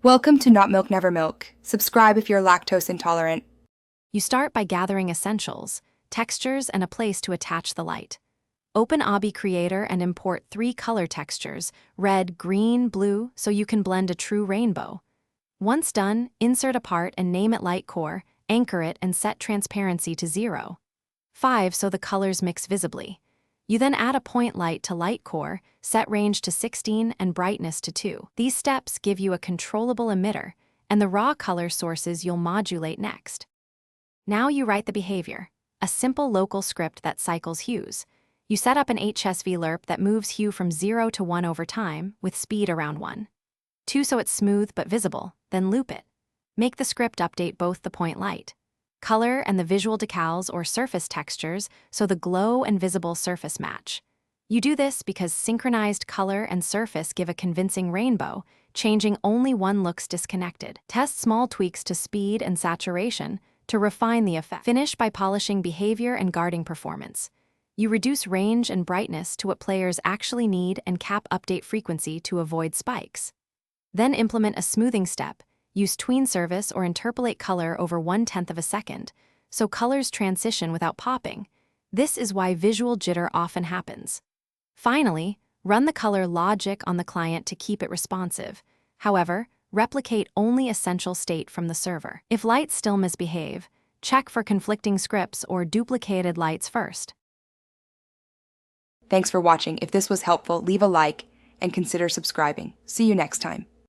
Welcome to Not Milk Never Milk. Subscribe if you're lactose intolerant. You start by gathering essentials, textures, and a place to attach the light. Open Obby Creator and import 3 color textures, red, green, blue, so you can blend a true rainbow. Once done, insert a part and name it Light Core, anchor it, and set transparency to 0. 5 so the colors mix visibly. You then add a point light to Light Core, set range to 16 and brightness to 2. These steps give you a controllable emitter, and the raw color sources you'll modulate next. Now you write the behavior, a simple local script that cycles hues. You set up an HSV lerp that moves hue from 0 to 1 over time, with speed around 1. 2 so it's smooth but visible, then loop it. Make the script update both the point light, color, and the visual decals or surface textures so the glow and visible surface match. You do this because synchronized color and surface give a convincing rainbow, changing only one looks disconnected. Test small tweaks to speed and saturation to refine the effect. Finish by polishing behavior and guarding performance. You reduce range and brightness to what players actually need and cap update frequency to avoid spikes. Then implement a smoothing step. Use tween service or interpolate color over 1/10 of a second, so colors transition without popping. This is why visual jitter often happens. Finally, run the color logic on the client to keep it responsive. However, replicate only essential state from the server. If lights still misbehave, check for conflicting scripts or duplicated lights first. Thanks for watching. If this was helpful, leave a like and consider subscribing. See you next time.